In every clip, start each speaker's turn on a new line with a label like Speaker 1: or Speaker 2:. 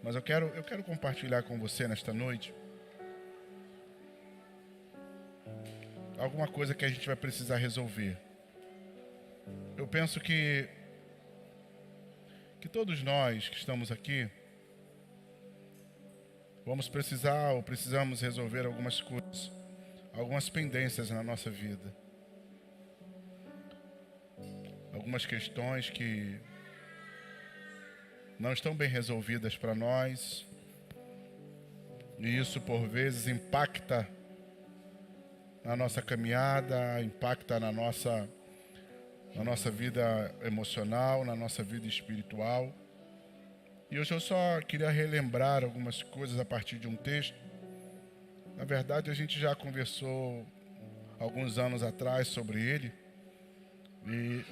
Speaker 1: Mas eu quero compartilhar com você nesta noite alguma coisa que a gente vai precisar resolver. Eu penso que todos nós que estamos aqui vamos precisar ou precisamos resolver algumas coisas, algumas pendências na nossa vida. Algumas questões que não estão bem resolvidas para nós. E isso por vezes impacta na nossa caminhada, impacta na nossa vida emocional, na nossa vida espiritual. E hoje eu só queria relembrar algumas coisas a partir de um texto. Na verdade, a gente já conversou alguns anos atrás sobre ele. E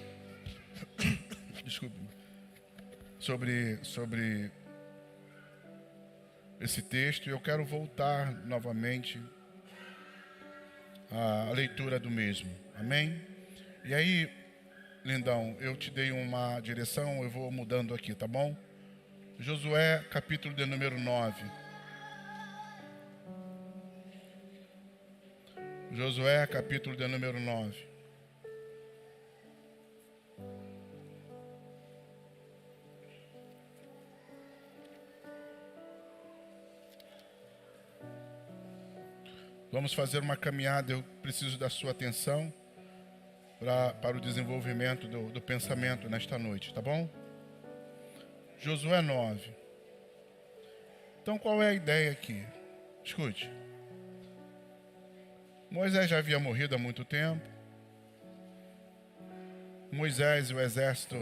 Speaker 1: desculpe. Sobre esse texto, e eu quero voltar novamente à leitura do mesmo. Amém? E aí, lindão, eu te dei uma direção, eu vou mudando aqui, tá bom? Josué, capítulo de número 9. Josué, capítulo de número 9. Vamos fazer uma caminhada, eu preciso da sua atenção para o desenvolvimento do pensamento nesta noite, tá bom? Josué 9. Então qual é a ideia aqui? Escute. Moisés já havia morrido há muito tempo. Moisés e o exército,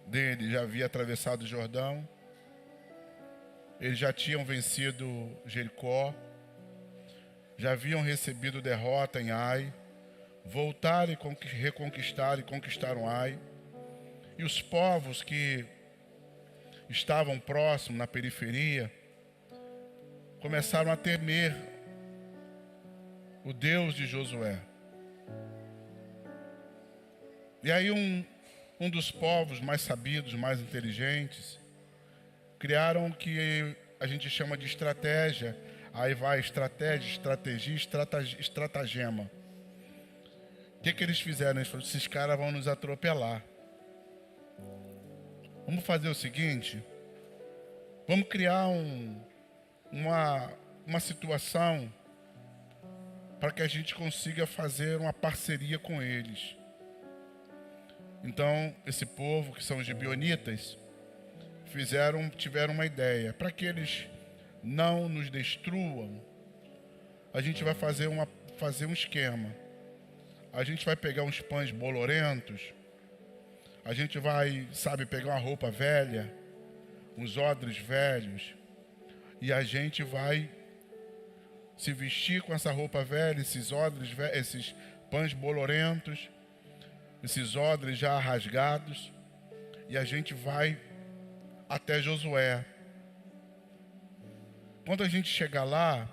Speaker 1: dele já havia atravessado o Jordão. Eles já tinham vencido Jericó. Já haviam recebido derrota em Ai, voltaram e reconquistaram e conquistaram Ai. E os povos que estavam próximos, na periferia, começaram a temer o Deus de Josué. E aí um dos povos mais sabidos, mais inteligentes, criaram o que a gente chama de estratégia. Aí vai estratégia, estratagema. O que eles fizeram? Eles falaram, esses caras vão nos atropelar. Vamos fazer o seguinte, vamos criar uma situação para que a gente consiga fazer uma parceria com eles. Então, esse povo, que são os gibeonitas, tiveram uma ideia. Para que eles não nos destruam, a gente vai fazer um esquema. A gente vai pegar uns pães bolorentos, a gente vai, pegar uma roupa velha, uns odres velhos, e a gente vai se vestir com essa roupa velha, esses odres velhos, esses pães bolorentos, esses odres já rasgados, e a gente vai até Josué. Quando a gente chegar lá,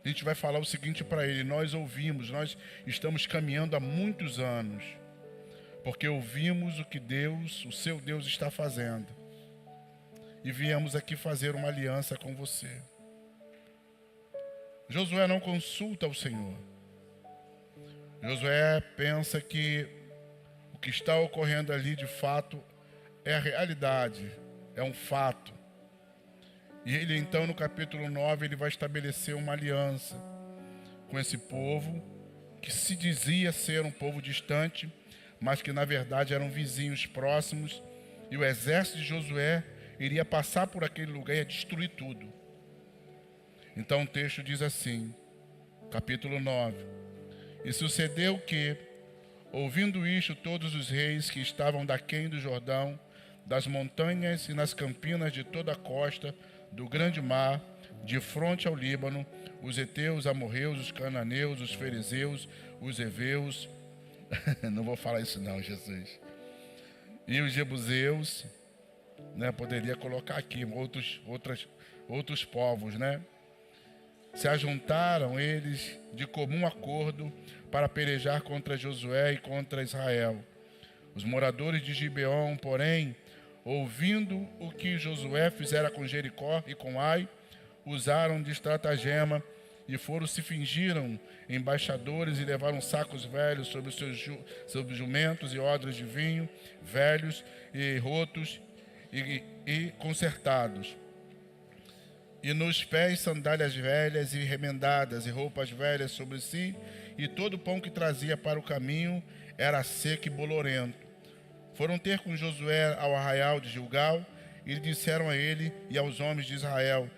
Speaker 1: a gente vai falar o seguinte para ele: nós ouvimos, nós estamos caminhando há muitos anos, porque ouvimos o que Deus, o seu Deus, está fazendo, e viemos aqui fazer uma aliança com você. Josué não consulta o Senhor. Josué pensa que o que está ocorrendo ali de fato é a realidade, é um fato. E ele então no capítulo 9 ele vai estabelecer uma aliança com esse povo que se dizia ser um povo distante, mas que na verdade eram vizinhos próximos, e o exército de Josué iria passar por aquele lugar e ia destruir tudo. Então o texto diz assim, capítulo 9: E sucedeu que, ouvindo isto, todos os reis que estavam daquém do Jordão, das montanhas e nas campinas de toda a costa do grande mar, de fronte ao Líbano, os heteus, os amorreus, os cananeus, os ferezeus, os heveus, não vou falar isso não, Jesus, e os jebuseus, poderia colocar aqui outros povos, se ajuntaram eles de comum acordo para pelejar contra Josué e contra Israel. Os moradores de Gibeon, porém, ouvindo o que Josué fizera com Jericó e com Ai, usaram de estratagema e se fingiram embaixadores e levaram sacos velhos sobre os sobre jumentos e odres de vinho, velhos e rotos e consertados. E nos pés sandálias velhas e remendadas e roupas velhas sobre si, e todo o pão que trazia para o caminho era seco e bolorento. Foram ter com Josué ao arraial de Gilgal, e lhe disseram a ele e aos homens de Israel: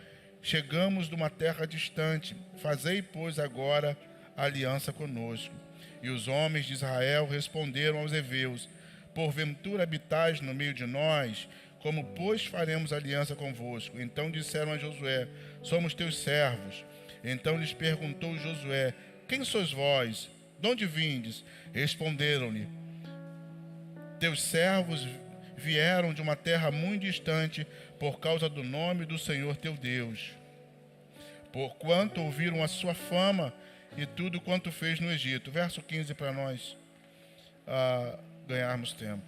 Speaker 1: chegamos de uma terra distante, fazei, pois, agora aliança conosco. E os homens de Israel responderam aos heveus: porventura habitais no meio de nós? Como, pois, faremos aliança convosco? Então disseram a Josué: somos teus servos. Então lhes perguntou Josué: quem sois vós? De onde vindes? Responderam-lhe: teus servos vieram de uma terra muito distante por causa do nome do Senhor teu Deus. Porquanto ouviram a sua fama e tudo quanto fez no Egito. Verso 15 para nós ganharmos tempo.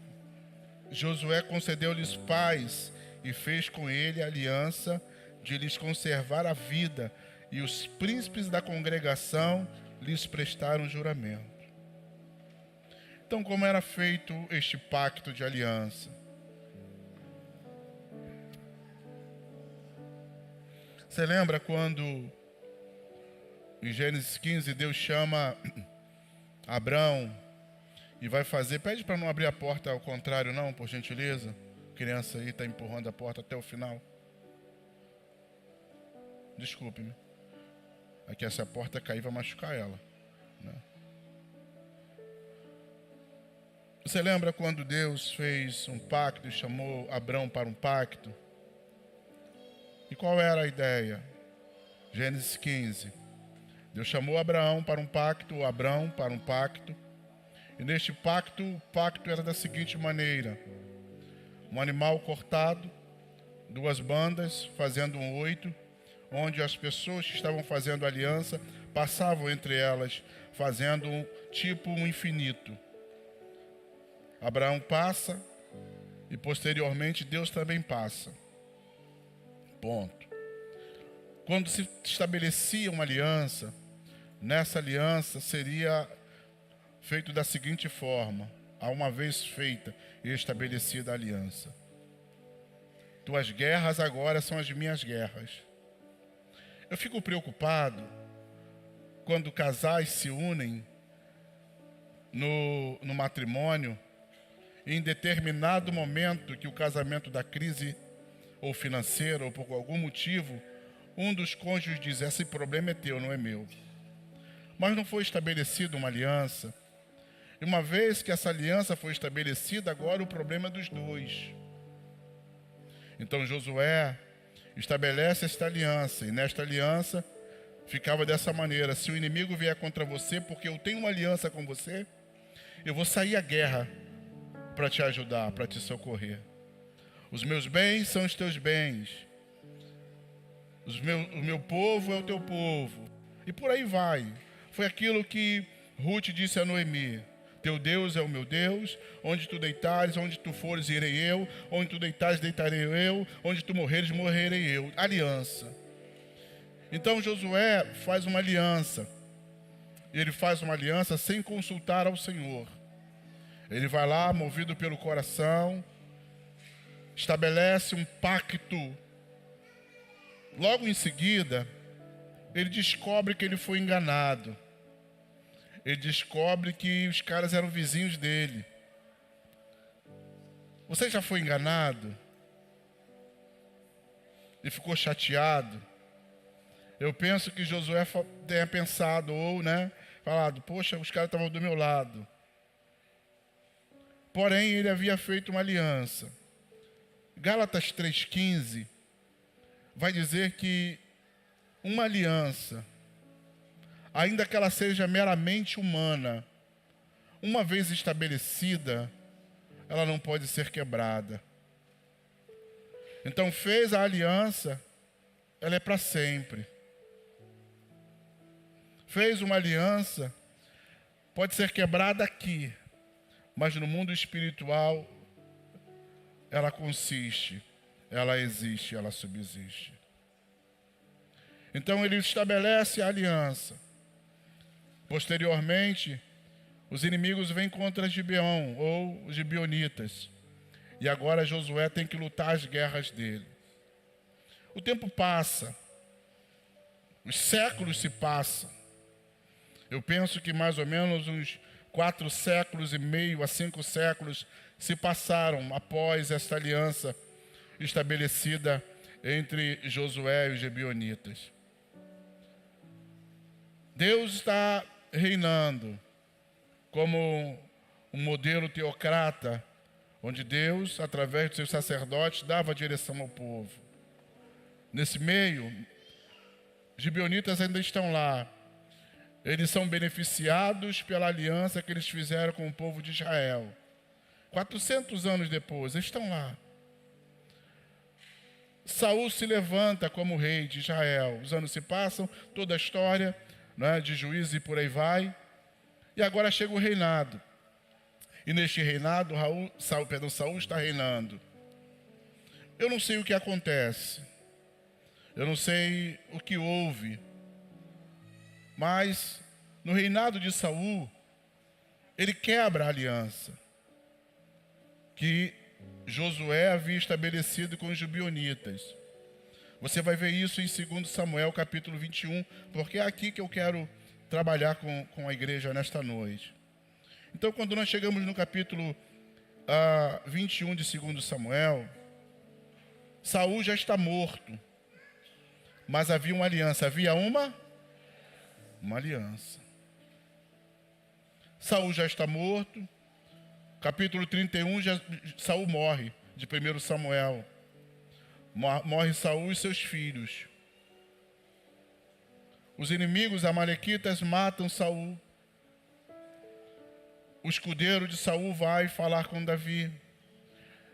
Speaker 1: Josué concedeu-lhes paz e fez com ele aliança de lhes conservar a vida, e os príncipes da congregação lhes prestaram juramento. Então, como era feito este pacto de aliança? Você lembra quando, em Gênesis 15, Deus chama Abrão e vai fazer... Pede para não abrir a porta ao contrário, não, por gentileza. A criança aí está empurrando a porta até o final. Desculpe-me. Aqui, essa porta cair vai machucar ela, né? Você lembra quando Deus fez um pacto e chamou Abrão para um pacto? E qual era a ideia? Gênesis 15. Deus chamou Abraão para um pacto, Abrão para um pacto. E neste pacto, o pacto era da seguinte maneira: um animal cortado, 2 bandas, fazendo um 8, onde as pessoas que estavam fazendo aliança passavam entre elas, fazendo um infinito. Abraão passa e posteriormente Deus também passa. Ponto. Quando se estabelecia uma aliança, nessa aliança seria feito da seguinte forma: a uma vez feita e estabelecida a aliança, tuas guerras agora são as minhas guerras. Eu fico preocupado quando casais se unem no matrimônio, e em determinado momento que o casamento dá crise, ou financeira, ou por algum motivo, um dos cônjuges diz: esse problema é teu, não é meu. Mas não foi estabelecida uma aliança. E uma vez que essa aliança foi estabelecida, agora o problema é dos dois. Então Josué estabelece esta aliança, e nesta aliança ficava dessa maneira: se o inimigo vier contra você, porque eu tenho uma aliança com você, eu vou sair à guerra para te ajudar, para te socorrer. Os meus bens são os teus bens, o meu povo é o teu povo, e por aí vai. Foi aquilo que Ruth disse a Noemi: teu Deus é o meu Deus, onde tu deitares, onde tu fores, irei eu, onde tu deitares, deitarei eu, onde tu morreres, morrerei eu. Aliança. Então Josué faz uma aliança. Ele faz uma aliança sem consultar ao Senhor. Ele vai lá, movido pelo coração, estabelece um pacto. Logo em seguida, ele descobre que ele foi enganado. Ele descobre que os caras eram vizinhos dele. Você já foi enganado? E ficou chateado? Eu penso que Josué tenha pensado, ou, falado: poxa, os caras estavam do meu lado. Porém, ele havia feito uma aliança. Gálatas 3,15 vai dizer que uma aliança, ainda que ela seja meramente humana, uma vez estabelecida, ela não pode ser quebrada. Então, fez a aliança, ela é para sempre. Fez uma aliança, pode ser quebrada aqui, mas no mundo espiritual ela consiste, ela existe, ela subsiste. Então ele estabelece a aliança. Posteriormente, os inimigos vêm contra Gibeão, ou os gibeonitas. E agora Josué tem que lutar as guerras dele. O tempo passa. Os séculos se passam. Eu penso que mais ou menos uns 4 séculos e meio a 5 séculos se passaram após esta aliança estabelecida entre Josué e os gibeonitas. Deus está reinando como um modelo teocrata, onde Deus, através dos seus sacerdotes, dava direção ao povo. Nesse meio, os gibeonitas ainda estão lá. Eles são beneficiados pela aliança que eles fizeram com o povo de Israel. 400 anos depois, eles estão lá. Saul se levanta como rei de Israel. Os anos se passam, toda a história, né, de juízes e por aí vai. E agora chega o reinado. E neste reinado, Saul está reinando. Eu não sei o que acontece. Eu não sei o que houve. Mas no reinado de Saul, ele quebra a aliança que Josué havia estabelecido com os gibeonitas. Você vai ver isso em 2 Samuel, capítulo 21, porque é aqui que eu quero trabalhar com a igreja nesta noite. Então, quando nós chegamos no capítulo 21 de 2 Samuel, Saul já está morto, mas havia uma aliança. Havia uma aliança. Saul já está morto. Capítulo 31, Saul morre, de 1 Samuel. Morre Saul e seus filhos. Os inimigos amalequitas matam Saul. O escudeiro de Saul vai falar com Davi.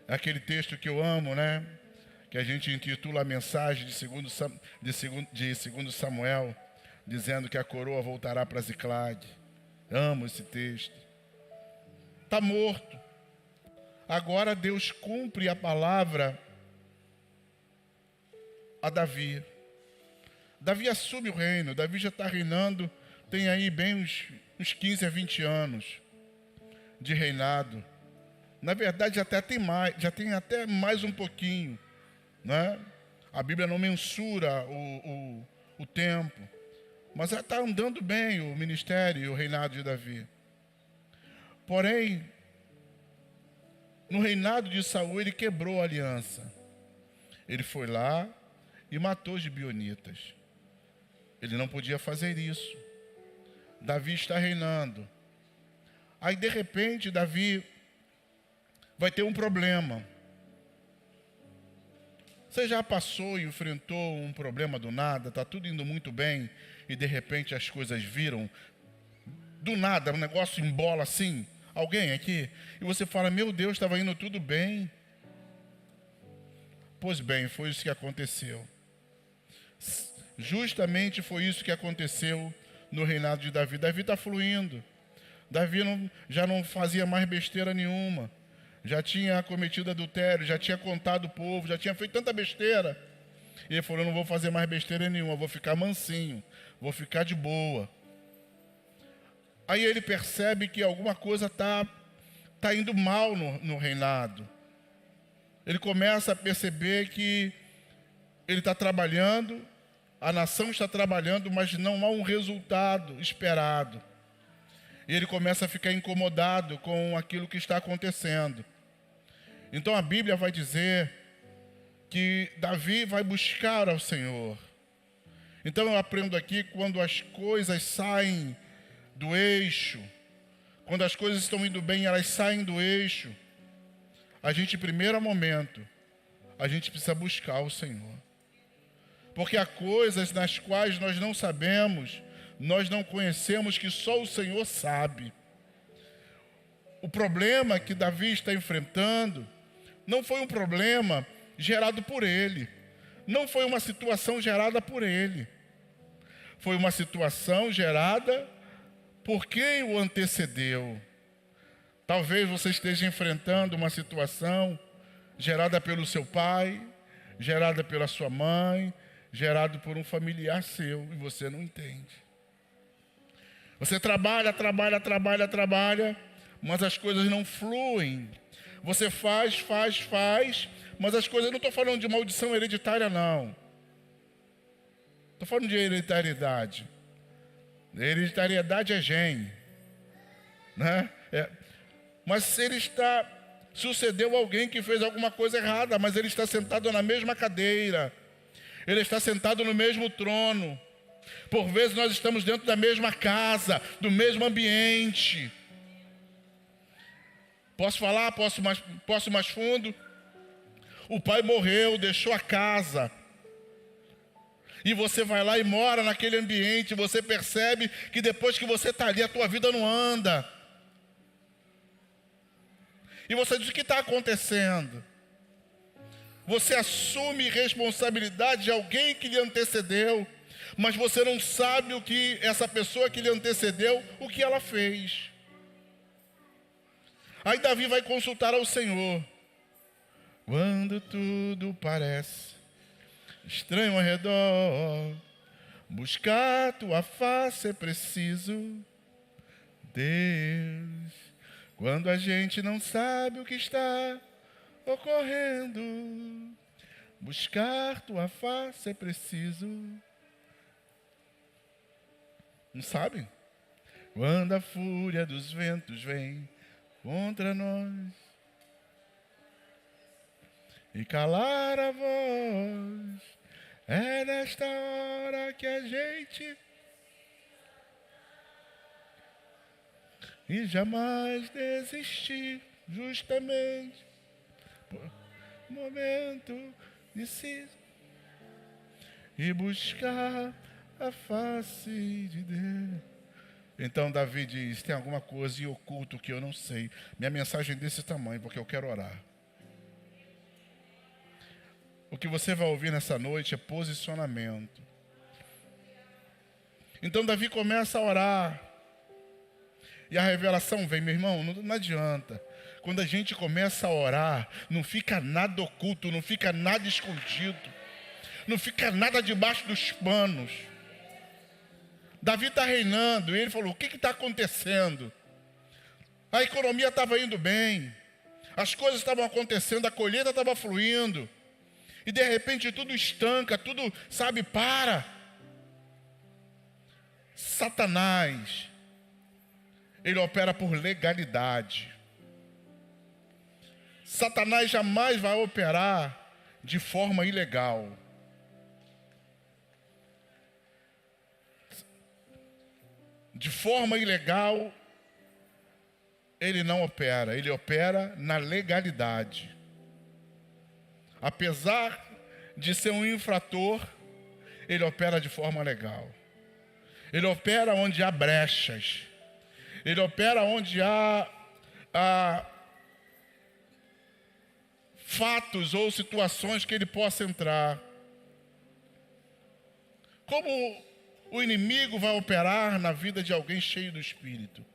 Speaker 1: É aquele texto que eu amo, né? Que a gente intitula a mensagem de 2 Samuel, dizendo que a coroa voltará para Ziclag. Amo esse texto. Está morto. Agora Deus cumpre a palavra a Davi. Davi assume o reino. Davi já está reinando, tem aí bem uns 15 a 20 anos de reinado. Na verdade, já tem até mais um pouquinho, né? A Bíblia não mensura o tempo, mas já está andando bem o ministério e o reinado de Davi. Porém, no reinado de Saul, ele quebrou a aliança. Ele foi lá e matou os gibeonitas. Ele não podia fazer isso. Davi está reinando. Aí, de repente, Davi vai ter um problema. Você já passou e enfrentou um problema do nada? Está tudo indo muito bem e, de repente, as coisas viram. Do nada, um negócio embola assim. Alguém aqui? E você fala, meu Deus, estava indo tudo bem. Pois bem, foi isso que aconteceu. Justamente foi isso que aconteceu no reinado de Davi. Davi está fluindo. Davi já não fazia mais besteira nenhuma. Já tinha cometido adultério, já tinha contado o povo, já tinha feito tanta besteira. E ele falou, não vou fazer mais besteira nenhuma, vou ficar mansinho, vou ficar de boa. Aí ele percebe que alguma coisa está indo mal no reinado. Ele começa a perceber que ele está trabalhando, a nação está trabalhando, mas não há um resultado esperado. E ele começa a ficar incomodado com aquilo que está acontecendo. Então a Bíblia vai dizer que Davi vai buscar ao Senhor. Então eu aprendo aqui, quando as coisas saem do eixo, quando as coisas estão indo bem, elas saem do eixo, a gente, em primeiro momento, a gente precisa buscar o Senhor. Porque há coisas nas quais nós não sabemos, nós não conhecemos, que só o Senhor sabe. O problema que Davi está enfrentando não foi um problema gerado por ele. Não foi uma situação gerada por ele. Foi uma situação gerada por quem o antecedeu. Talvez você esteja enfrentando uma situação gerada pelo seu pai, gerada pela sua mãe, gerado por um familiar seu, e você não entende. Você trabalha, mas as coisas não fluem. Você faz, mas as coisas... Não estou falando de maldição hereditária, não. Estou falando de hereditariedade. Hereditariedade é gene, né? Mas ele está... Sucedeu alguém que fez alguma coisa errada, mas ele está sentado na mesma cadeira. Ele está sentado no mesmo trono. Por vezes nós estamos dentro da mesma casa, do mesmo ambiente. Posso falar? Posso mais fundo? O pai morreu, deixou a casa. E você vai lá e mora naquele ambiente. Você percebe que depois que você está ali, a tua vida não anda. E você diz: o que está acontecendo? Você assume responsabilidade de alguém que lhe antecedeu, mas você não sabe o que essa pessoa que lhe antecedeu, o que ela fez. Aí Davi vai consultar ao Senhor. Quando tudo parece estranho ao redor, buscar tua face é preciso, Deus. Quando a gente não sabe o que está ocorrendo, buscar tua face é preciso. Não sabem? Quando a fúria dos ventos vem contra nós e calar a voz, é nesta hora que a gente e jamais desistir, justamente por momento de si e buscar a face de Deus. Então Davi diz: tem alguma coisa em oculto que eu não sei. Minha mensagem é desse tamanho, porque eu quero orar. O que você vai ouvir nessa noite é posicionamento. Então Davi começa a orar. E a revelação vem, meu irmão, não adianta. Quando a gente começa a orar, não fica nada oculto, não fica nada escondido, não fica nada debaixo dos panos. Davi está reinando, e ele falou: o que está acontecendo? A economia estava indo bem, as coisas estavam acontecendo, a colheita estava fluindo, e de repente tudo estanca, tudo, para. Satanás, ele opera por legalidade. Satanás jamais vai operar de forma ilegal. De forma ilegal, ele não opera. Ele opera na legalidade. Apesar de ser um infrator, ele opera de forma legal. Ele opera onde há brechas. Ele opera onde há fatos ou situações que ele possa entrar. Como o inimigo vai operar na vida de alguém cheio do Espírito?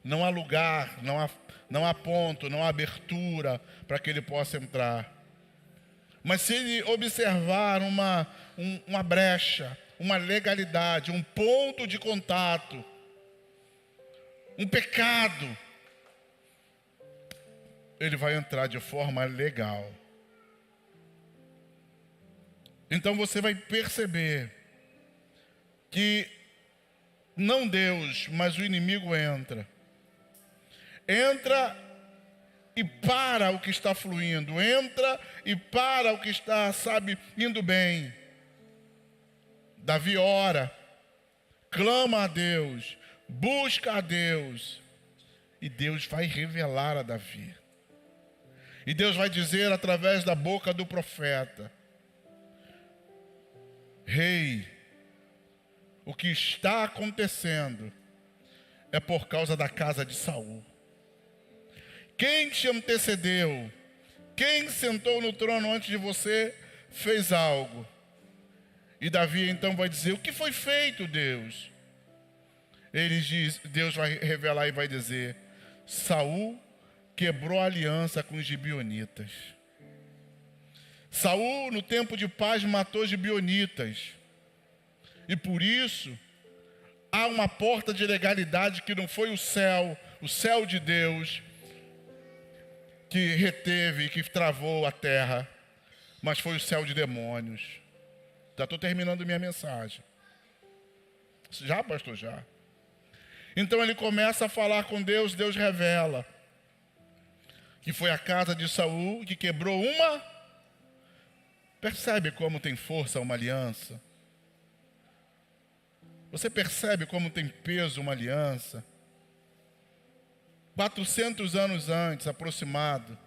Speaker 1: Não há lugar, não há ponto, não há abertura para que ele possa entrar. Mas se ele observar uma brecha, uma legalidade, um ponto de contato, um pecado, ele vai entrar de forma legal. Então você vai perceber que não Deus, mas o inimigo entra e para o que está fluindo, entra e para o que está, indo bem. Davi ora, clama a Deus, busca a Deus, e Deus vai revelar a Davi. E Deus vai dizer através da boca do profeta: Rei, o que está acontecendo é por causa da casa de Saul. Quem te antecedeu, quem sentou no trono antes de você, fez algo. E Davi então vai dizer: o que foi feito, Deus? Deus vai revelar e vai dizer: Saul quebrou a aliança com os gibeonitas. Saul, no tempo de paz, matou os gibeonitas. E por isso, há uma porta de legalidade que não foi o céu de Deus, que reteve, que travou a terra, mas foi o céu de demônios. Já estou terminando minha mensagem. Já, pastor? Já. Então ele começa a falar com Deus, Deus revela que foi a casa de Saul que quebrou uma. Percebe como tem força uma aliança? Você percebe como tem peso uma aliança? 400 anos antes, aproximado,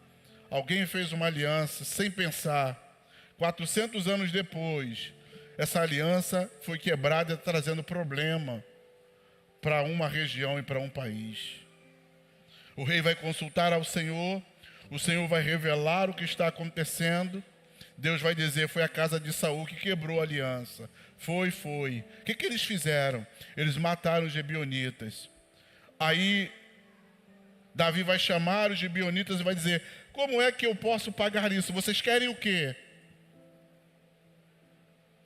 Speaker 1: alguém fez uma aliança sem pensar. 400 anos depois, essa aliança foi quebrada, trazendo problema para uma região e para um país. O rei vai consultar ao Senhor, o Senhor vai revelar o que está acontecendo. Deus vai dizer, foi a casa de Saul que quebrou a aliança. Foi. O que eles fizeram? Eles mataram os gibeonitas. Aí, Davi vai chamar os gibeonitas e vai dizer, como é que eu posso pagar isso? Vocês querem o quê?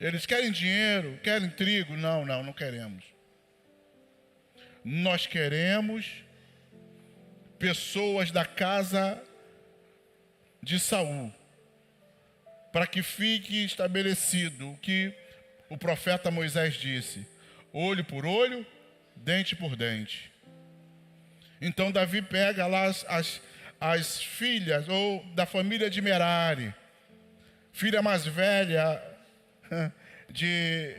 Speaker 1: Eles querem dinheiro? Querem trigo? Não queremos. Nós queremos pessoas da casa de Saul, para que fique estabelecido o que o profeta Moisés disse, olho por olho, dente por dente. Então Davi pega lá as filhas, ou da família de Merari, filha mais velha de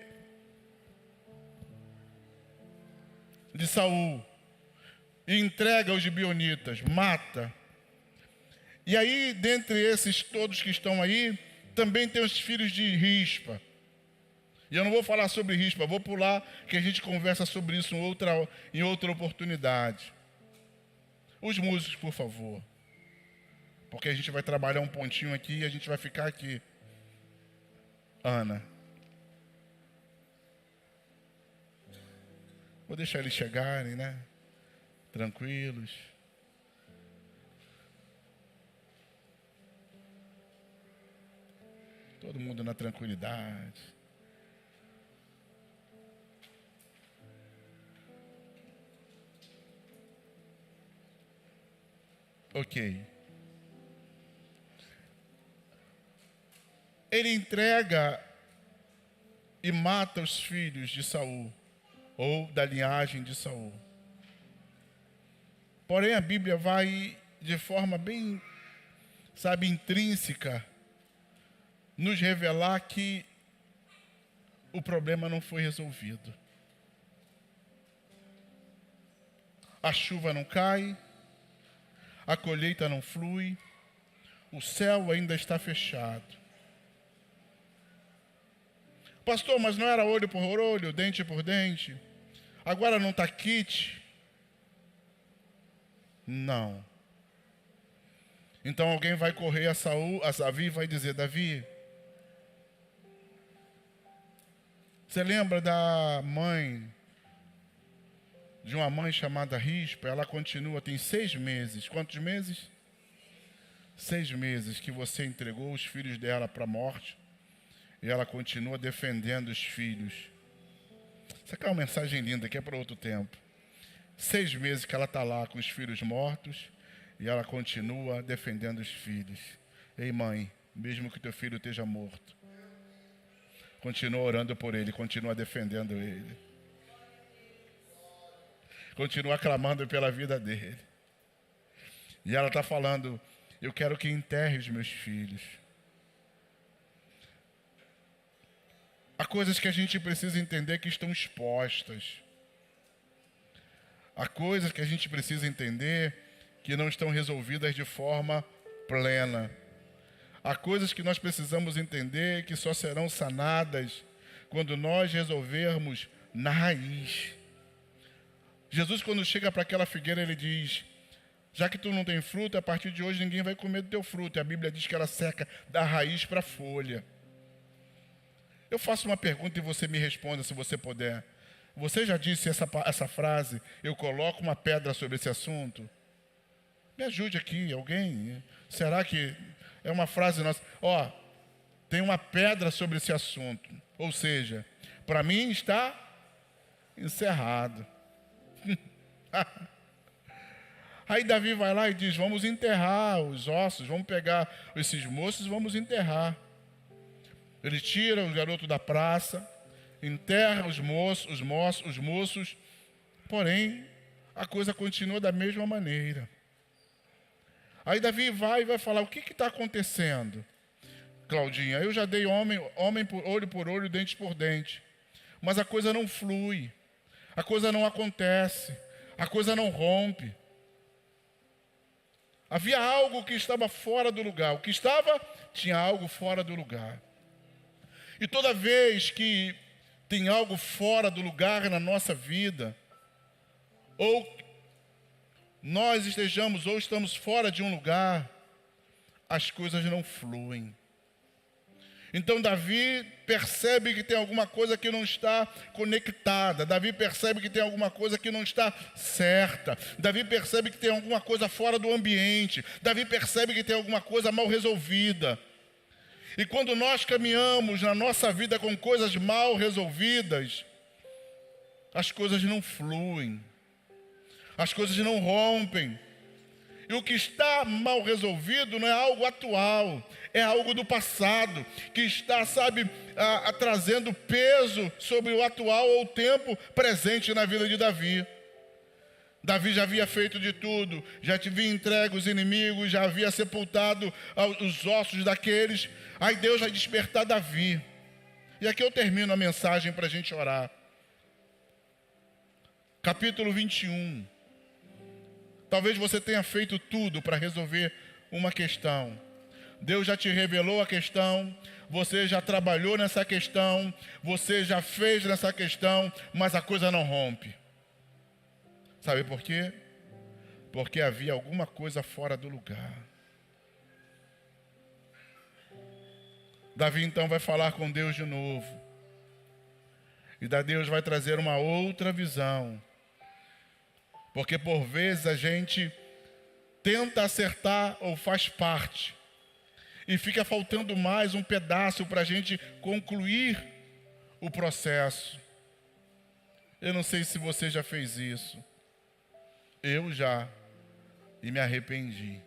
Speaker 1: Saul, e entrega os gibeonitas, mata. E aí, dentre esses todos que estão aí, também tem os filhos de Rispa. E eu não vou falar sobre Rispa, vou pular, que a gente conversa sobre isso em outra oportunidade. Os músicos, por favor. Porque a gente vai trabalhar um pontinho aqui e a gente vai ficar aqui. Ana. Vou deixar eles chegarem, né? Tranquilos. Todo mundo na tranquilidade. Ok. Ele entrega e mata os filhos de Saul, ou da linhagem de Saul. Porém, a Bíblia vai de forma bem, intrínseca, nos revelar que o problema não foi resolvido. A chuva não cai, a colheita não flui, o céu ainda está fechado. Pastor, mas não era olho por olho, dente por dente? Agora não está quite? Não. Então alguém vai correr a Davi e vai dizer, Davi, você lembra da mãe, de uma mãe chamada Rispa? Ela continua, tem 6 meses. Quantos meses? 6 meses que você entregou os filhos dela para a morte. E ela continua defendendo os filhos. Isso aqui é uma mensagem linda, que é para outro tempo. 6 meses que ela está lá com os filhos mortos. E ela continua defendendo os filhos. Ei, mãe, mesmo que teu filho esteja morto, continua orando por ele, continua defendendo ele. Continua clamando pela vida dele. E ela está falando, eu quero que enterre os meus filhos. Há coisas que a gente precisa entender que estão expostas. Há coisas que a gente precisa entender que não estão resolvidas de forma plena. Há coisas que nós precisamos entender que só serão sanadas quando nós resolvermos na raiz. Jesus, quando chega para aquela figueira, ele diz, já que tu não tem fruto, a partir de hoje ninguém vai comer do teu fruto. E a Bíblia diz que ela seca da raiz para a folha. Eu faço uma pergunta e você me responda, se você puder. Você já disse essa frase, eu coloco uma pedra sobre esse assunto? Me ajude aqui, alguém. Será que é uma frase nossa? tem uma pedra sobre esse assunto. Ou seja, para mim está encerrado. Aí Davi vai lá e diz, vamos enterrar os ossos, vamos pegar esses moços e vamos enterrar. Ele tira o garoto da praça, enterra os moços, porém, a coisa continua da mesma maneira. Aí Davi vai e vai falar, o que está acontecendo? Claudinha, eu já dei homem por olho, dente por dente. Mas a coisa não flui, a coisa não acontece, a coisa não rompe. Havia algo que estava fora do lugar. O que estava, tinha algo fora do lugar. E toda vez que tem algo fora do lugar na nossa vida, ou nós estejamos ou estamos fora de um lugar, as coisas não fluem. Então Davi percebe que tem alguma coisa que não está conectada. Davi percebe que tem alguma coisa que não está certa. Davi percebe que tem alguma coisa fora do ambiente. Davi percebe que tem alguma coisa mal resolvida. E quando nós caminhamos na nossa vida com coisas mal resolvidas, as coisas não fluem. As coisas não rompem. E o que está mal resolvido não é algo atual, é algo do passado, que está, trazendo peso sobre o atual ou o tempo presente na vida de Davi. Davi já havia feito de tudo, já havia entregue os inimigos, já havia sepultado os ossos daqueles. Aí Deus vai despertar Davi. E aqui eu termino a mensagem para a gente orar. Capítulo 21. Talvez você tenha feito tudo para resolver uma questão. Deus já te revelou a questão, você já trabalhou nessa questão, você já fez nessa questão, mas a coisa não rompe. Sabe por quê? Porque havia alguma coisa fora do lugar. Davi então vai falar com Deus de novo. E Deus vai trazer uma outra visão. Porque por vezes a gente tenta acertar ou faz parte. E fica faltando mais um pedaço para a gente concluir o processo. Eu não sei se você já fez isso. Eu já. E me arrependi.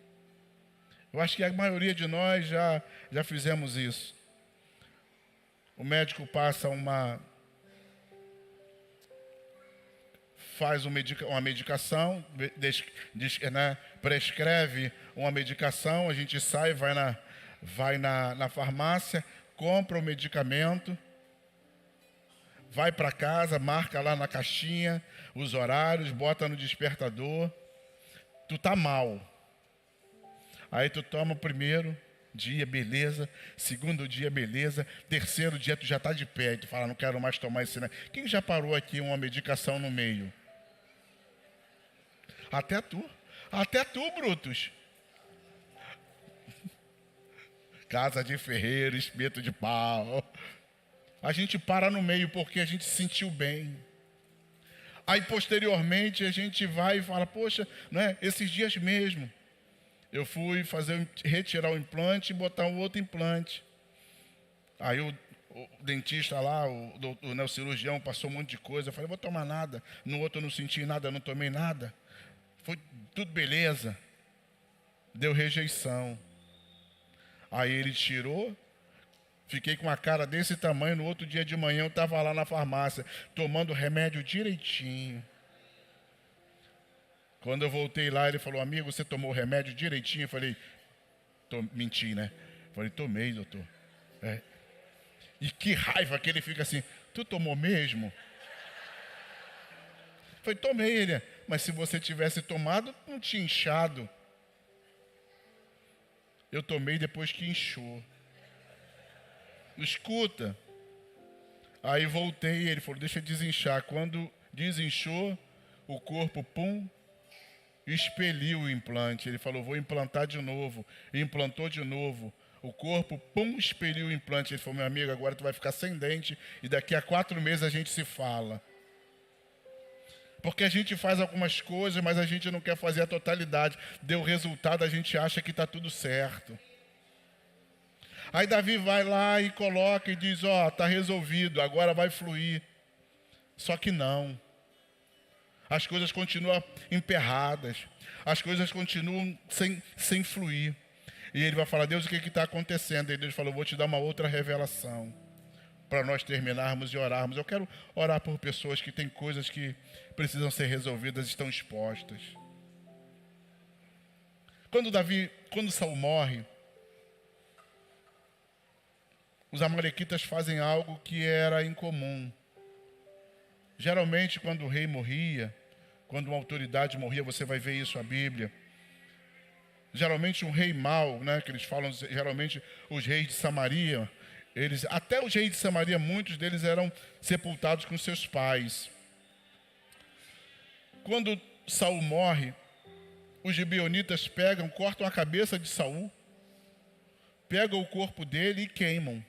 Speaker 1: Eu acho que a maioria de nós já fizemos isso. O médico passa faz uma medicação, prescreve uma medicação, a gente sai, vai na farmácia, compra o medicamento, vai para casa, marca lá na caixinha os horários, bota no despertador. Tu tá mal. Aí tu toma o primeiro dia, beleza. Segundo dia, beleza. Terceiro dia, tu já tá de pé. E tu fala, não quero mais tomar esse... Quem já parou aqui uma medicação no meio? Até tu, Brutus. Casa de ferreiro, espeto de pau. A gente para no meio porque a gente se sentiu bem. Aí posteriormente a gente vai e fala, poxa, esses dias mesmo, eu fui retirar o implante e botar um outro implante. Aí o dentista lá, o cirurgião passou um monte de coisa. Eu falei, vou tomar nada. No outro eu não senti nada, eu não tomei nada. Foi tudo beleza. Deu rejeição. Aí ele tirou, fiquei com uma cara desse tamanho. No outro dia de manhã eu estava lá na farmácia, tomando remédio direitinho. Quando eu voltei lá, ele falou, amigo, você tomou o remédio direitinho? Eu falei, menti, né? Eu falei, tomei, doutor. E que raiva que ele fica assim, tu tomou mesmo? Eu falei, tomei, ele. Mas se você tivesse tomado, não tinha inchado. Eu tomei depois que inchou. Escuta. Aí voltei e ele falou, deixa desinchar. Quando desinchou, o corpo, expeliu o implante. Ele falou, vou implantar de novo. E implantou de novo. O corpo, expeliu o implante. Ele falou, meu amigo, agora tu vai ficar sem dente e daqui a 4 meses a gente se fala. Porque a gente faz algumas coisas, mas a gente não quer fazer a totalidade. Deu resultado, a gente acha que está tudo certo. Aí Davi vai lá e coloca e diz, está resolvido, agora vai fluir. Só que não. As coisas continuam emperradas. As coisas continuam sem fluir. E ele vai falar, Deus, o que está acontecendo? E Deus falou, vou te dar uma outra revelação. Para nós terminarmos e orarmos. Eu quero orar por pessoas que têm coisas que precisam ser resolvidas, estão expostas. Quando Saul morre, os amalequitas fazem algo que era incomum. Geralmente, quando o rei morria, quando uma autoridade morria, você vai ver isso na Bíblia. Geralmente um rei mau, né, que eles falam, geralmente os reis de Samaria, até os reis de Samaria, muitos deles eram sepultados com seus pais. Quando Saul morre, os gibeonitas cortam a cabeça de Saul, pegam o corpo dele e queimam.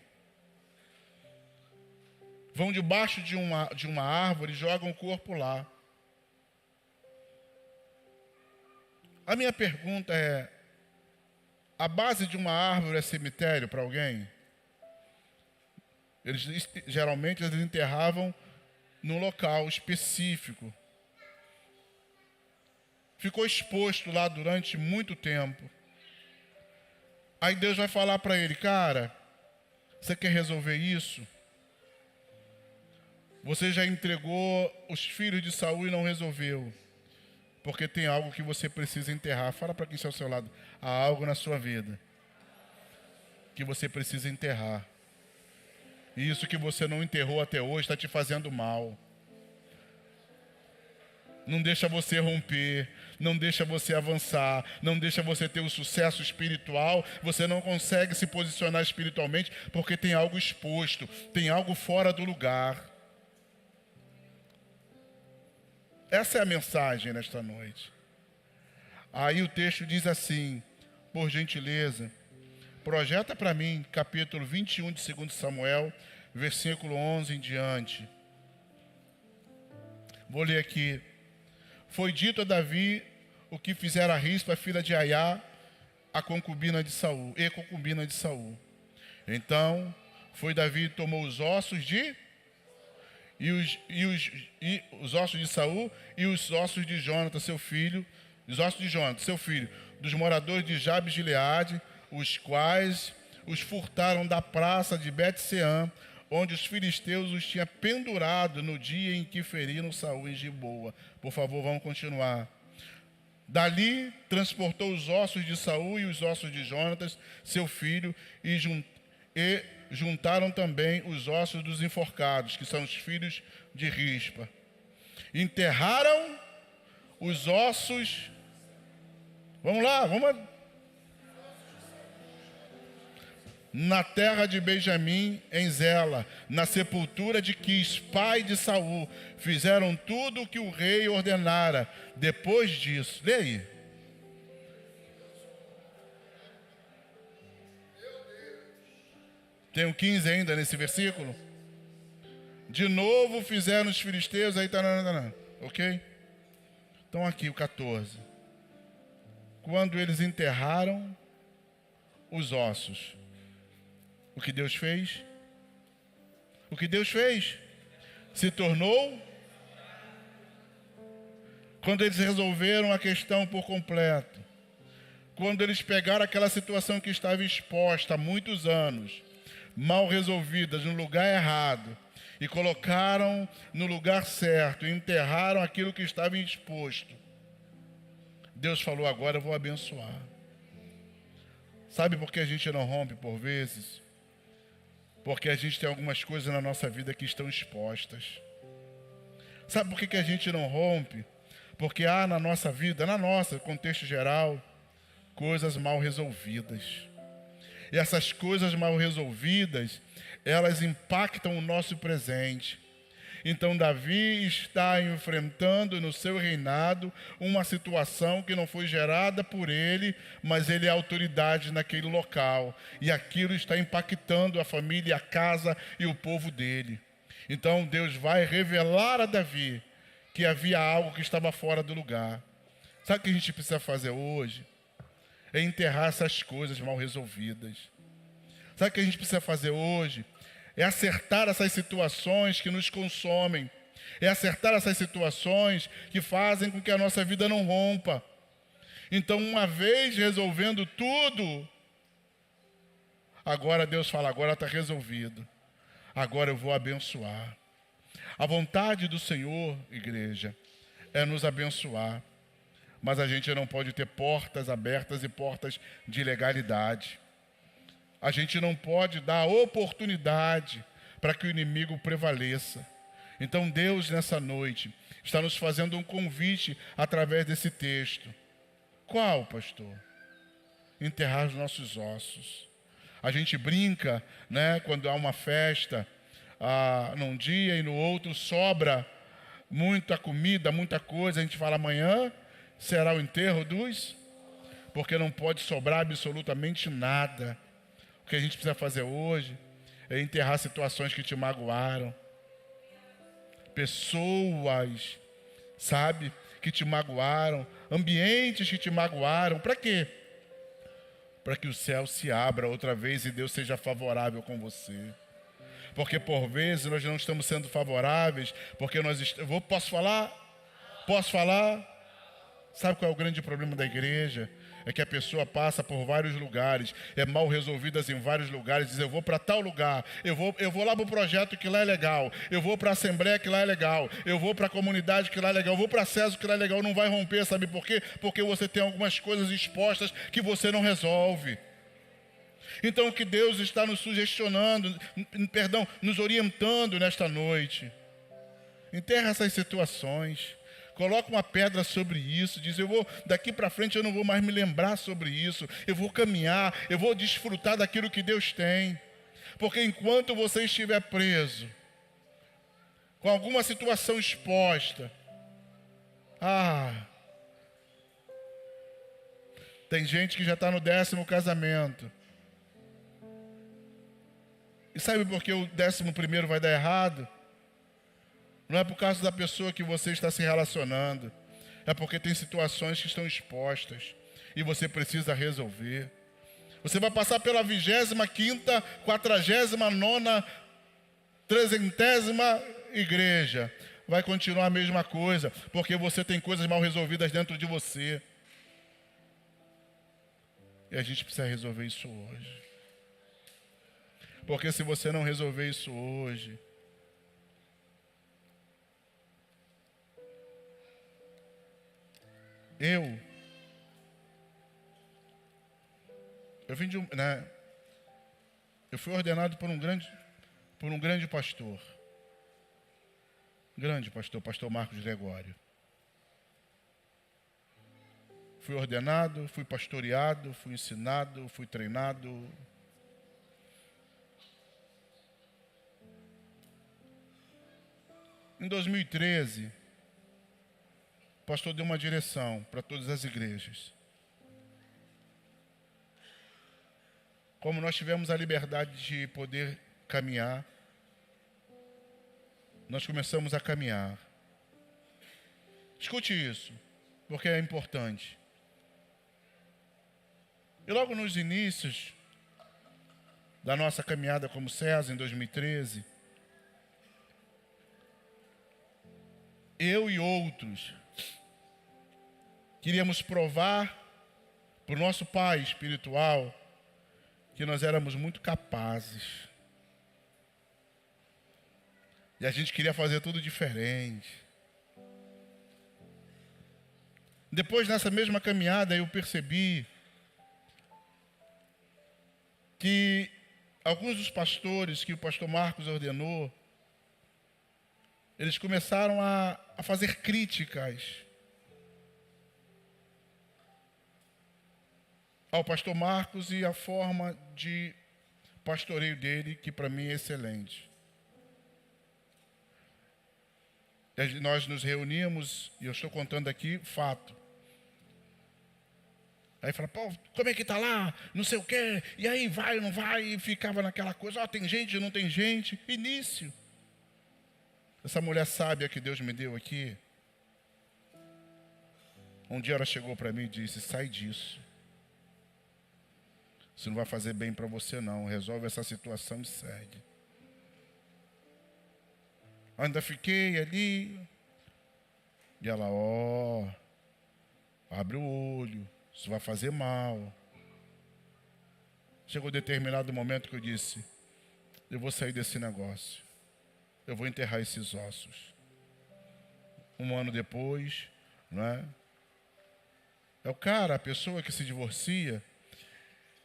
Speaker 1: Vão debaixo de uma árvore e jogam o corpo lá. A minha pergunta é, a base de uma árvore é cemitério para alguém? Geralmente eles enterravam num local específico. Ficou exposto lá durante muito tempo. Aí Deus vai falar para ele, cara, você quer resolver isso? Você já entregou os filhos de Saul e não resolveu. Porque tem algo que você precisa enterrar. Fala para quem está ao seu lado. Há algo na sua vida que você precisa enterrar. E isso que você não enterrou até hoje está te fazendo mal. Não deixa você romper, não deixa você avançar, não deixa você ter o sucesso espiritual. Você não consegue se posicionar espiritualmente porque tem algo exposto, tem algo fora do lugar. Essa é a mensagem nesta noite. Aí o texto diz assim, por gentileza, projeta para mim, capítulo 21 de 2 Samuel, versículo 11 em diante. Vou ler aqui. Foi dito a Davi o que fizera Rispa, filha de Aiá, a concubina de Saul, Então, foi Davi e tomou os ossos de os ossos de Saul e os ossos de Jonatã, seu filho, dos moradores de Jabes de Gileade, os quais os furtaram da praça de Bet-Seã, onde os filisteus os tinham pendurado no dia em que feriram Saul em Gilboa. Por favor, vamos continuar. Dali transportou os ossos de Saul e os ossos de Jonatas, seu filho, e juntaram também os ossos dos enforcados, que são os filhos de Rispa. Enterraram os ossos. Vamos lá. Na terra de Benjamim, em Zela, na sepultura de Quis, pai de Saul, fizeram tudo o que o rei ordenara. Depois disso, lê aí. Tem o 15 ainda nesse versículo? De novo fizeram os filisteus, aí ok? Então aqui o 14. Quando eles enterraram os ossos, o que Deus fez? Se tornou. Quando eles resolveram a questão por completo, quando eles pegaram aquela situação que estava exposta há muitos anos, mal resolvidas, no lugar errado, e colocaram no lugar certo, e enterraram aquilo que estava exposto, Deus falou, agora eu vou abençoar. Sabe por que a gente não rompe por vezes? Porque a gente tem algumas coisas na nossa vida que estão expostas. Sabe por que a gente não rompe? Porque há na nossa vida, contexto geral, coisas mal resolvidas. E essas coisas mal resolvidas, elas impactam o nosso presente. Então Davi está enfrentando no seu reinado uma situação que não foi gerada por ele, mas ele é autoridade naquele local. E aquilo está impactando a família, a casa e o povo dele. Então Deus vai revelar a Davi que havia algo que estava fora do lugar. Sabe o que a gente precisa fazer hoje? É enterrar essas coisas mal resolvidas. Sabe o que a gente precisa fazer hoje? É acertar essas situações que nos consomem. É acertar essas situações que fazem com que a nossa vida não rompa. Então, uma vez resolvendo tudo, agora Deus fala, agora está resolvido. Agora eu vou abençoar. A vontade do Senhor, igreja, é nos abençoar. Mas a gente não pode ter portas abertas e portas de ilegalidade. A gente não pode dar oportunidade para que o inimigo prevaleça. Então Deus, nessa noite, está nos fazendo um convite através desse texto. Qual, pastor? Enterrar os nossos ossos. A gente brinca, né, quando há uma festa, num dia e no outro sobra muita comida, muita coisa. A gente fala, amanhã será o enterro dos... Porque não pode sobrar absolutamente nada. O que a gente precisa fazer hoje é enterrar situações que te magoaram. Pessoas, sabe, que te magoaram. Ambientes que te magoaram. Para quê? Para que o céu se abra outra vez e Deus seja favorável com você. Porque por vezes nós não estamos sendo favoráveis, porque posso falar? Posso falar? Sabe qual é o grande problema da igreja? É que a pessoa passa por vários lugares, é mal resolvidas em vários lugares, diz, eu vou para tal lugar, eu vou lá para o projeto que lá é legal, eu vou para a assembleia que lá é legal, eu vou para a comunidade que lá é legal, eu vou para a César que lá é legal, não vai romper, sabe por quê? Porque você tem algumas coisas expostas que você não resolve. Então o que Deus está nos sugestionando, nos orientando nesta noite, enterra essas situações. Coloca uma pedra sobre isso, diz, daqui para frente eu não vou mais me lembrar sobre isso, eu vou caminhar, eu vou desfrutar daquilo que Deus tem. Porque enquanto você estiver preso, com alguma situação exposta, tem gente que já está no 10º casamento. E sabe por que o 11º vai dar errado? Não é por causa da pessoa que você está se relacionando. É porque tem situações que estão expostas. E você precisa resolver. Você vai passar pela 25ª, 49ª, 300ª igreja. Vai continuar a mesma coisa. Porque você tem coisas mal resolvidas dentro de você. E a gente precisa resolver isso hoje. Porque se você não resolver isso hoje, eu vim de eu fui ordenado por um grande pastor. Grande pastor, pastor Marcos Gregório. Fui ordenado, fui pastoreado, fui ensinado, fui treinado. Em 2013, o pastor deu uma direção para todas as igrejas. Como nós tivemos a liberdade de poder caminhar, nós começamos a caminhar. Escute isso, porque é importante. E logo nos inícios da nossa caminhada como César, em 2013, eu e outros queríamos provar para o nosso pai espiritual que nós éramos muito capazes. E a gente queria fazer tudo diferente. Depois, nessa mesma caminhada, eu percebi que alguns dos pastores que o pastor Marcos ordenou, eles começaram a fazer críticas ao pastor Marcos e a forma de pastoreio dele, que para mim é excelente. Nós nos reunimos, e eu estou contando aqui fato. Aí fala, pô, como é que está lá? Não sei o quê. E aí vai ou não vai? E ficava naquela coisa, tem gente, não tem gente. Início. Essa mulher sábia que Deus me deu aqui, um dia ela chegou para mim e disse, sai disso. Isso não vai fazer bem para você não. Resolve essa situação e segue. Ainda fiquei ali. E ela, abre o olho. Isso vai fazer mal. Chegou um determinado momento que eu disse, eu vou sair desse negócio. Eu vou enterrar esses ossos. Um ano depois, não é? É o cara, a pessoa que se divorcia,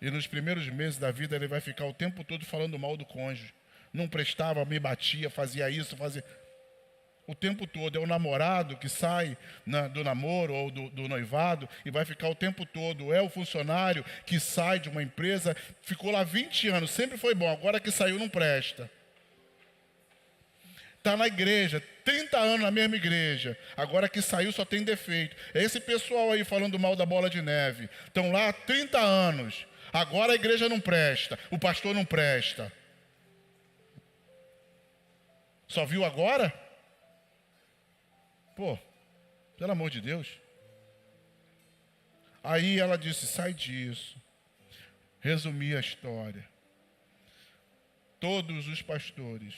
Speaker 1: e nos primeiros meses da vida ele vai ficar o tempo todo falando mal do cônjuge. Não prestava, me batia, fazia isso, fazia... O tempo todo. É o namorado que sai do namoro ou do noivado e vai ficar o tempo todo. É o funcionário que sai de uma empresa, ficou lá 20 anos, sempre foi bom, agora que saiu não presta. Está na igreja, 30 anos na mesma igreja, agora que saiu só tem defeito. É esse pessoal aí falando mal da bola de neve. Estão lá há 30 anos, agora a igreja não presta, o pastor não presta. Só viu agora? Pô, pelo amor de Deus. Aí ela disse, sai disso. Resumi a história. Todos os pastores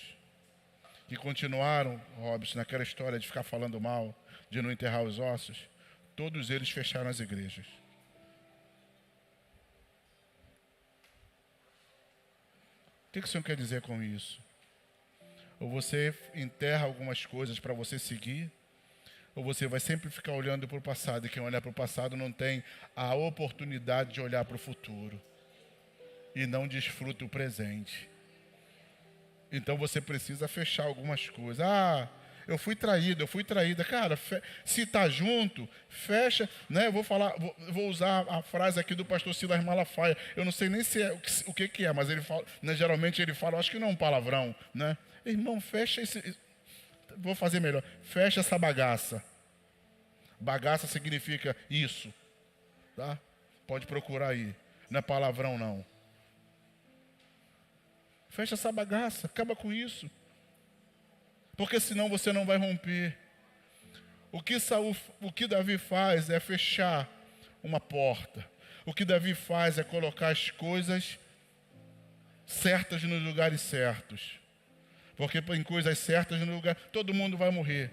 Speaker 1: que continuaram, Robson, naquela história de ficar falando mal, de não enterrar os ossos, todos eles fecharam as igrejas. O que o Senhor quer dizer com isso? Ou você enterra algumas coisas para você seguir, ou você vai sempre ficar olhando para o passado, e quem olha para o passado não tem a oportunidade de olhar para o futuro, e não desfruta o presente. Então você precisa fechar algumas coisas. Eu fui traída. Cara, se está junto, fecha. Né? Eu vou usar a frase aqui do pastor Silas Malafaia. Eu não sei nem se é o que é, mas ele fala, né, geralmente ele fala, acho que não é um palavrão, né? Irmão, fecha esse... Vou fazer melhor. Fecha essa bagaça. Bagaça significa isso. Tá? Pode procurar aí. Não é palavrão, não. Fecha essa bagaça. Acaba com isso. Porque senão você não vai romper. O que Davi faz é fechar uma porta. O que Davi faz é colocar as coisas certas nos lugares certos. Porque em coisas certas no lugar, todo mundo vai morrer.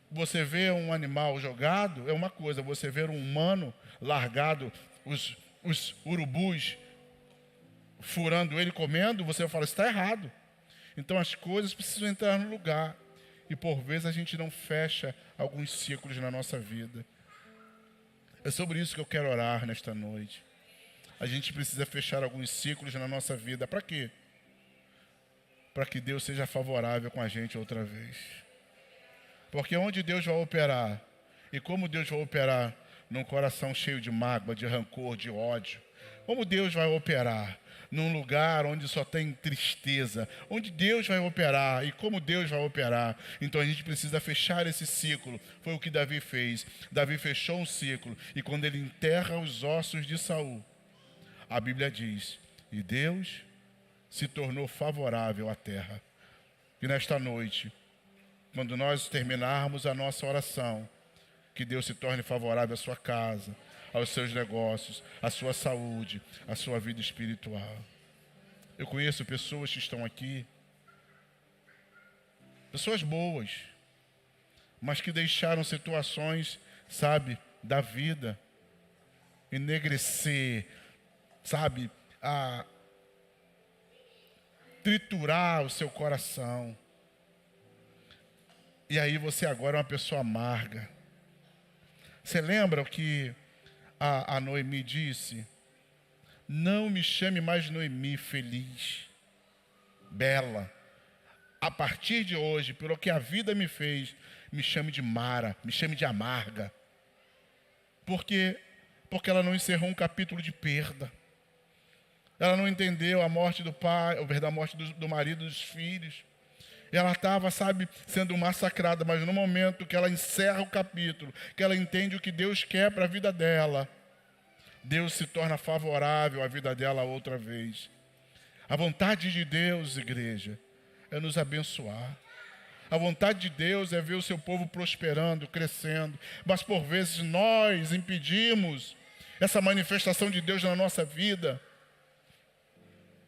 Speaker 1: Você vê um animal jogado, é uma coisa. Você vê um humano largado, os urubus furando ele, comendo, você vai falar, isso está errado. Então as coisas precisam entrar no lugar. E por vezes a gente não fecha alguns ciclos na nossa vida. É sobre isso que eu quero orar nesta noite. A gente precisa fechar alguns ciclos na nossa vida. Para quê? Para que Deus seja favorável com a gente outra vez. Porque onde Deus vai operar, e como Deus vai operar num coração cheio de mágoa, de rancor, de ódio, como Deus vai operar num lugar onde só tem tristeza, onde Deus vai operar, e como Deus vai operar. Então a gente precisa fechar esse ciclo. Foi o que Davi fez. Davi fechou um ciclo, e quando ele enterra os ossos de Saul, a Bíblia diz, e Deus se tornou favorável à terra. E nesta noite, quando nós terminarmos a nossa oração, que Deus se torne favorável à sua casa, aos seus negócios, à sua saúde, à sua vida espiritual. Eu conheço pessoas que estão aqui, pessoas boas, mas que deixaram situações, sabe, da vida, enegrecer, sabe, triturar o seu coração. E aí você agora é uma pessoa amarga. Você lembra o que a Noemi disse? Não me chame mais Noemi, feliz, bela. A partir de hoje, pelo que a vida me fez, me chame de Mara, me chame de amarga. Porque ela não encerrou um capítulo de perda. Ela não entendeu a morte do pai, a morte do marido, dos filhos. Ela estava, sabe, sendo massacrada, mas no momento que ela encerra o capítulo, que ela entende o que Deus quer para a vida dela, Deus se torna favorável à vida dela outra vez. A vontade de Deus, igreja, é nos abençoar. A vontade de Deus é ver o seu povo prosperando, crescendo. Mas por vezes nós impedimos essa manifestação de Deus na nossa vida,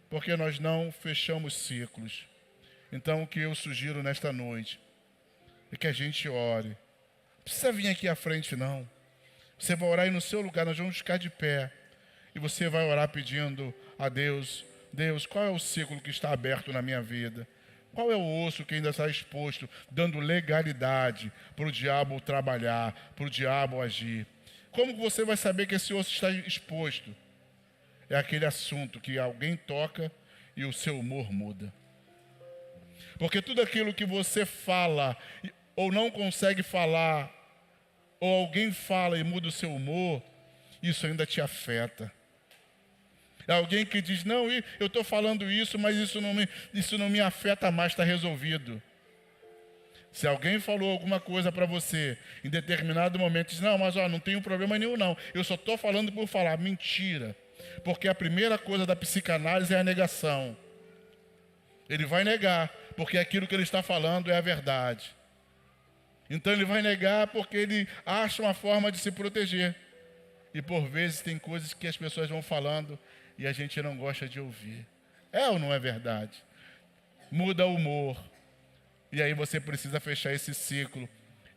Speaker 1: porque nós não fechamos ciclos. Então, o que eu sugiro nesta noite é que a gente ore. Não precisa vir aqui à frente, não. Você vai orar aí no seu lugar, nós vamos ficar de pé. E você vai orar pedindo a Deus: Deus, qual é o ciclo que está aberto na minha vida? Qual é o osso que ainda está exposto, dando legalidade para o diabo trabalhar, para o diabo agir? Como você vai saber que esse osso está exposto? É aquele assunto que alguém toca e o seu humor muda. Porque tudo aquilo que você fala ou não consegue falar, ou alguém fala e muda o seu humor, isso ainda te afeta. É alguém que diz: não, eu estou falando isso, mas isso não me afeta mais, está resolvido. Se alguém falou alguma coisa para você, em determinado momento, diz: não, mas não tenho problema nenhum não, eu só estou falando por falar. Mentira. Porque a primeira coisa da psicanálise é a negação. Ele vai negar, porque aquilo que ele está falando é a verdade. Então ele vai negar porque ele acha uma forma de se proteger. E por vezes tem coisas que as pessoas vão falando e a gente não gosta de ouvir. É ou não é verdade? Muda o humor. E aí você precisa fechar esse ciclo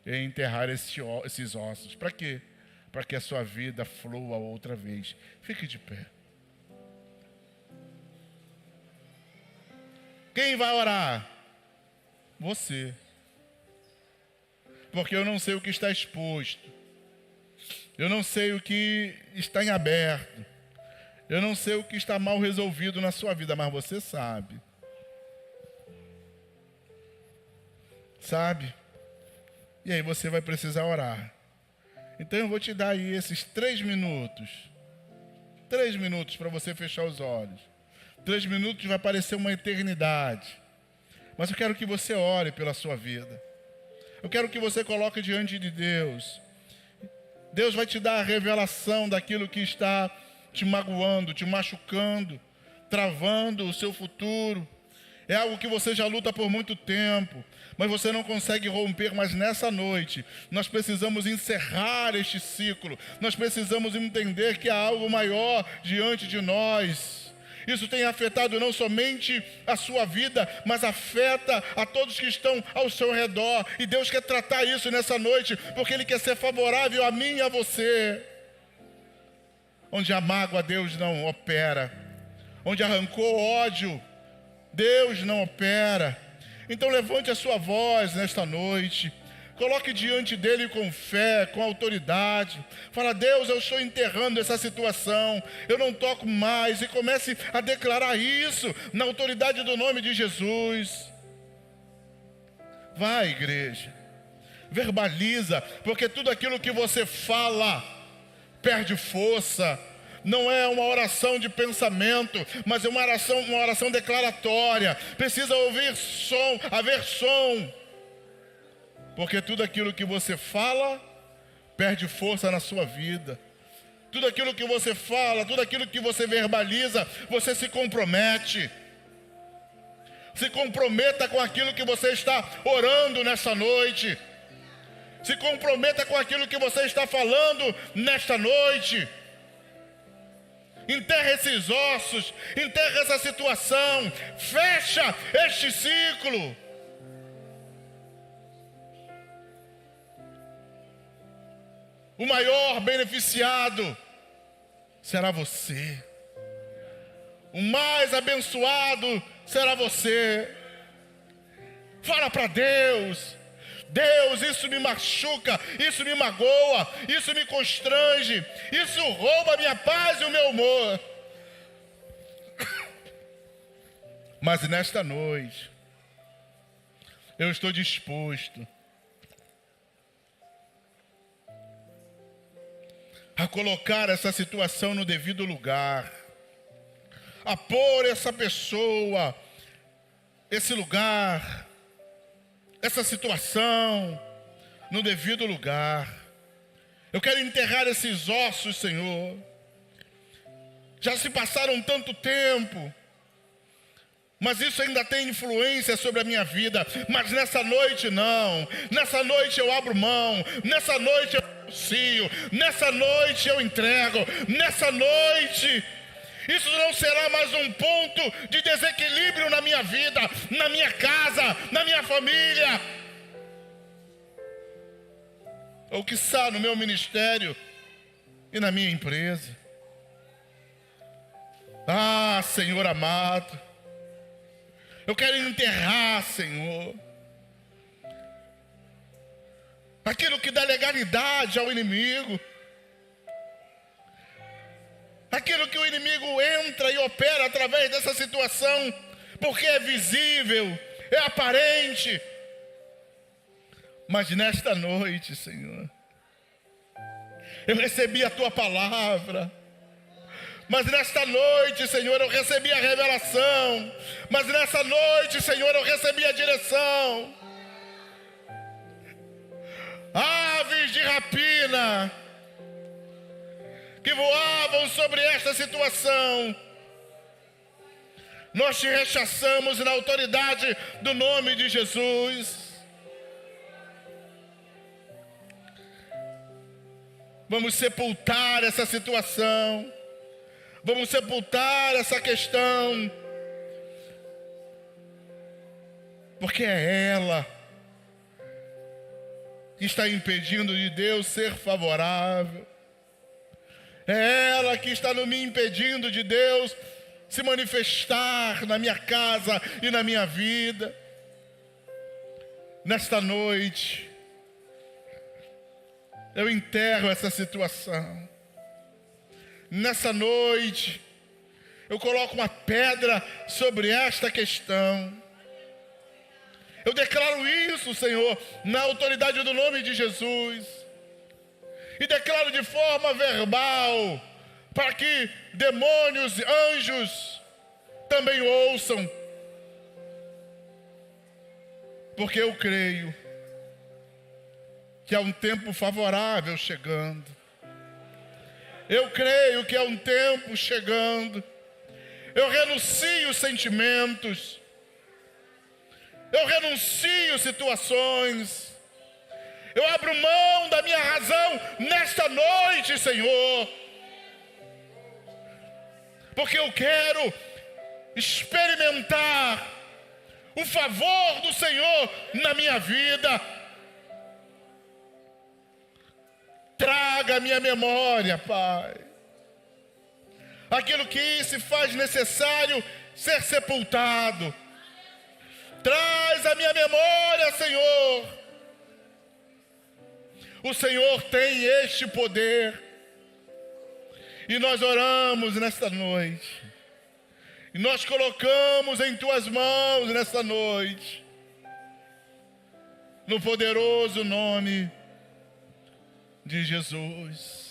Speaker 1: e enterrar esses ossos. Para quê? Para que a sua vida flua outra vez. Fique de pé. Quem vai orar? Você. Porque eu não sei o que está exposto. Eu não sei o que está em aberto. Eu não sei o que está mal resolvido na sua vida, mas você sabe. Sabe? E aí você vai precisar orar. Então eu vou te dar aí esses 3 minutos. 3 minutos para você fechar os olhos. 3 minutos vai parecer uma eternidade. Mas eu quero que você ore pela sua vida. Eu quero que você coloque diante de Deus. Deus vai te dar a revelação daquilo que está te magoando, te machucando, travando o seu futuro. É algo que você já luta por muito tempo, mas você não consegue romper. Mas nessa noite, nós precisamos encerrar este ciclo. Nós precisamos entender que há algo maior diante de nós. Isso tem afetado não somente a sua vida, mas afeta a todos que estão ao seu redor. E Deus quer tratar isso nessa noite, porque Ele quer ser favorável a mim e a você. Onde a mágoa, Deus não opera. Onde arrancou ódio, Deus não opera. Então levante a sua voz nesta noite. Coloque diante dele com fé, com autoridade. Fala: Deus, eu estou enterrando essa situação. Eu não toco mais. E comece a declarar isso na autoridade do nome de Jesus. Vai, igreja. Verbaliza, porque tudo aquilo que você fala perde força. Não é uma oração de pensamento, mas é uma oração declaratória. Precisa haver som. Porque tudo aquilo que você fala perde força na sua vida. Tudo aquilo que você fala, tudo aquilo que você verbaliza, você se compromete. Se comprometa com aquilo que você está orando nesta noite. Se comprometa com aquilo que você está falando nesta noite. Enterra esses ossos, enterra essa situação, fecha este ciclo. O maior beneficiado será você. O mais abençoado será você. Fala para Deus: Deus, isso me machuca, isso me magoa, isso me constrange, isso rouba a minha paz e o meu humor. Mas nesta noite, eu estou disposto a colocar essa situação no devido lugar, a pôr essa pessoa, esse lugar, essa situação no devido lugar. Eu quero enterrar esses ossos, Senhor. Já se passaram tanto tempo. mas isso ainda tem influência sobre a minha vida. Mas nessa noite não. Nessa noite eu abro mão. Nessa noite eu renuncio. Nessa noite eu entrego. Nessa noite, isso não será mais um ponto de desequilíbrio na minha vida, na minha casa, na minha família, ou quiçá no meu ministério e na minha empresa. Ah, Senhor amado, eu quero enterrar, Senhor, aquilo que dá legalidade ao inimigo, aquilo que o inimigo entra e opera através dessa situação, porque é visível, é aparente. Mas nesta noite, Senhor, eu recebi a Tua palavra. Mas nesta noite, Senhor, eu recebi a revelação. Mas nessa noite, Senhor, eu recebi a direção. Aves de rapina que voavam sobre esta situação, nós te rechaçamos na autoridade do nome de Jesus. Vamos sepultar essa situação. Vamos sepultar essa questão. Porque é ela que está impedindo de Deus ser favorável. É ela que está me impedindo de Deus se manifestar na minha casa e na minha vida. Nesta noite, eu enterro essa situação. Nessa noite, eu coloco uma pedra sobre esta questão. Eu declaro isso, Senhor, na autoridade do nome de Jesus. E declaro de forma verbal, para que demônios e anjos também ouçam. Porque eu creio que há um tempo favorável chegando. Eu creio que há um tempo chegando. Eu renuncio sentimentos. Eu renuncio situações. Eu abro mão da minha razão nesta noite, Senhor. Porque eu quero experimentar o favor do Senhor na minha vida. Traga a minha memória, Pai, aquilo que se faz necessário ser sepultado. Traz a minha memória, Senhor. O Senhor tem este poder. E nós oramos nesta noite. E nós colocamos em Tuas mãos nesta noite, no poderoso nome de Jesus.